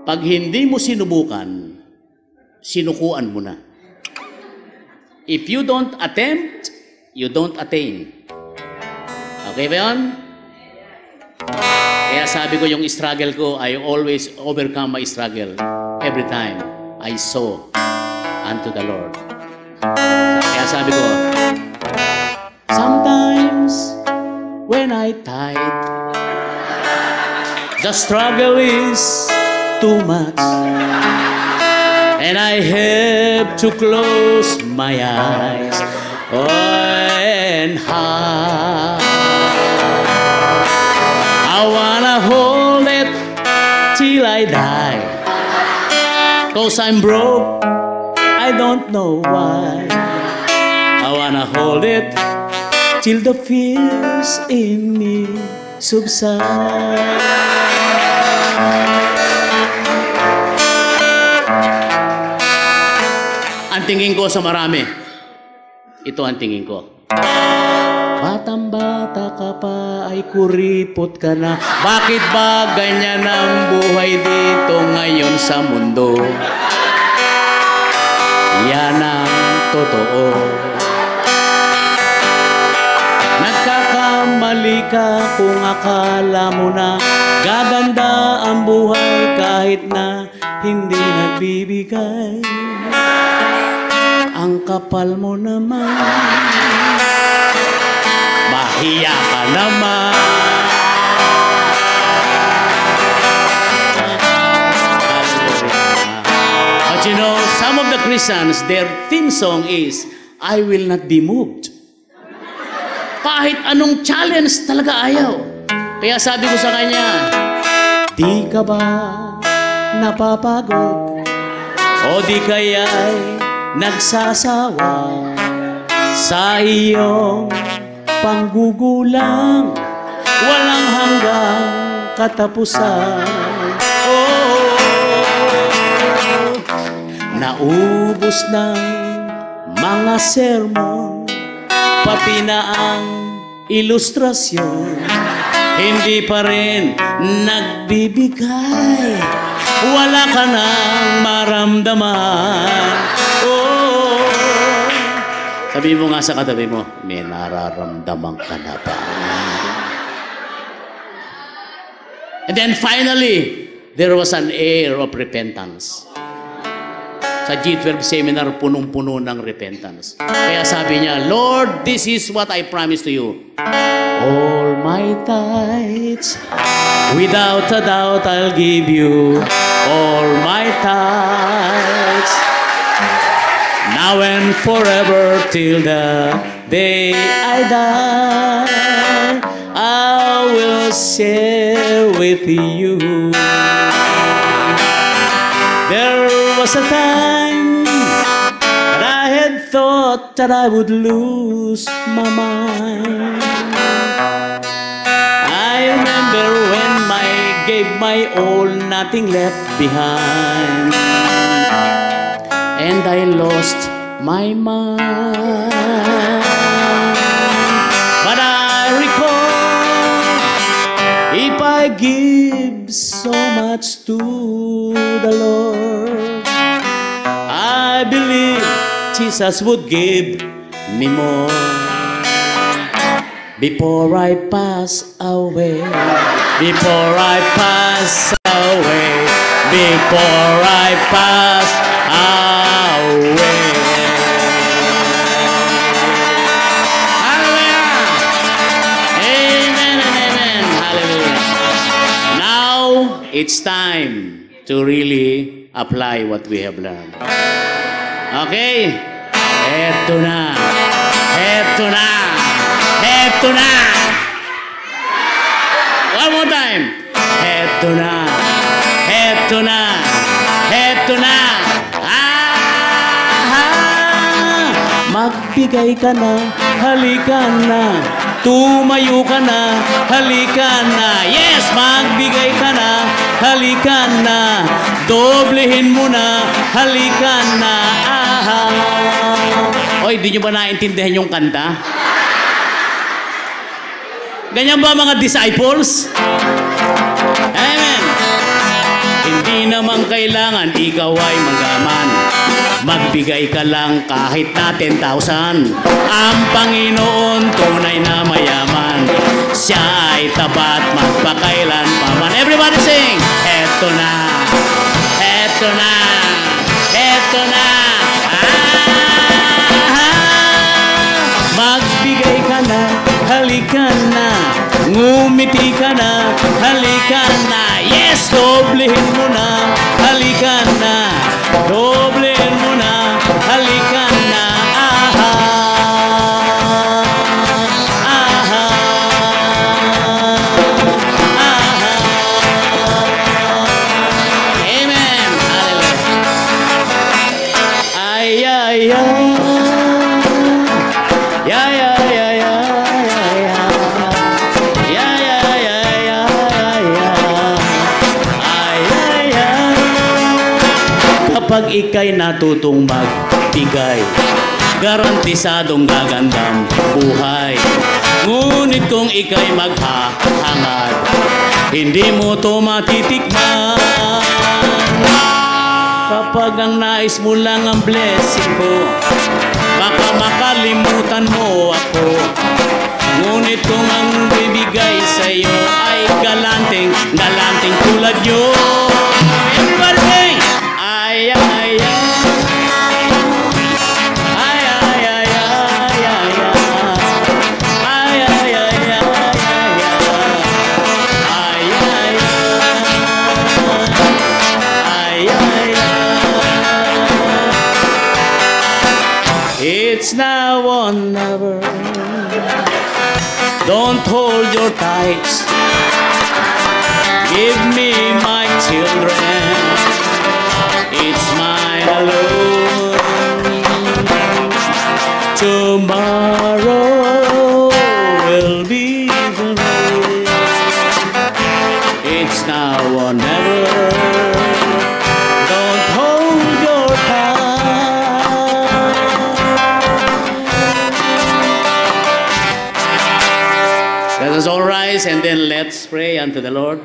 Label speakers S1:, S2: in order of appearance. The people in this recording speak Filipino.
S1: Pag hindi mo sinubukan, sinukuan mo na. If you don't attempt, you don't attain. Okay ba yun? Kaya sabi ko yung struggle ko, I always overcome my struggle every time I sow unto the Lord. Kaya sabi ko, sometimes when I tithe, the struggle is too much, and I have to close my eyes and I wanna hold it till I die, 'cause I'm broke, I don't know why. I wanna hold it till the fears in me subside. Ang tingin ko sa marami, ito ang tingin ko. Batang-bata ka pa ay kuripot ka na. Bakit ba ganyan ang buhay dito ngayon sa mundo? Yan ang totoo. Nagkakamali ka kung akala mo na gaganda ang buhay kahit na hindi nagbibigay. Ang kapal mo naman, mahiya ka naman. But you know, some of the Christians, their theme song is, I will not be moved. Kahit anong challenge talaga ayaw. Kaya sabi ko sa kanya, di ka ba napapagod? O di kaya'y nagsasawa sa iyong panggugulang, walang hanggang katapusan. Oh, naubos ng mga sermon, pati na ang ilustrasyon, hindi pa rin nagbibigay, wala ka nang maramdaman. Oh, sabi mo nga sa katabi mo, may nararamdaman ka na ba? And then finally, there was an air of repentance. Sa G12 seminar, punong-puno ng repentance. Kaya sabi niya, Lord, this is what I promise to you. All my tithes, without a doubt, I'll give you all my tithes. Now and forever till the day I die, I will share with you. There was a time that I had thought that I would lose my mind. I remember when I gave my all, nothing left behind, and I lost my mind. But I recall, if I give so much to the Lord, I believe Jesus would give me more. Before I pass away, before I pass away, before I pass away. Hallelujah! Amen and amen. Hallelujah. Now, it's time to really apply what we have learned. Okay? Eto na. Eto na. Eto na. One more time. Eto na. Eto na. Eto na. Magbigay ka na, halika na. Tumayo ka na, halika na. Yes, magbigay ka na, halika na. Doblehin mo na, halika na. Oy, di nyo ba naintindihan yung kanta? Ganyan ba mga disciples? Amen. Hindi Di naman kailangan ikaw ay magaman. Magbigay ka lang kahit na 10,000. Ang Panginoon tunay na mayaman. Siya ay tapat magpakailan paman. Everybody sing! Eto na, eto na, eto na. Magbigay ka na, halika na. Ngumiti ka na, halika na. Yes, doblehin mo na, halika na. Doblehin mo na, halika na. Aha, aha, aha. Amen. Hallelujah. Ay, ay, ay. Yeah, yeah, yeah, yeah, yeah, yeah. Yeah, yeah, yeah, yeah, yeah. Ay, ay, ay. Kapag ika'y natutong magbigay, garantisadong gagandang buhay. Ngunit kung ika'y maghahangad, hindi mo to matitikman. Kapag ang nais mo lang ang blessing ko, baka makalimutan mo ako. Ngunit kung ang bibigay sa'yo ay galanting, galanting tulad nyo. Everybody sing! Ay, ay, ay. Ay, ay, ay, ay, ay, ay. Ay, ay, ay, ay, ay, ay. Ay, ay, ay. Ay, ay, ay. It's now or never. Don't hold your tights. Give me my children. It's mine alone. Tomorrow will be the rain. It's now or never. Don't hold your tight. Let us all rise and then let's pray unto the Lord.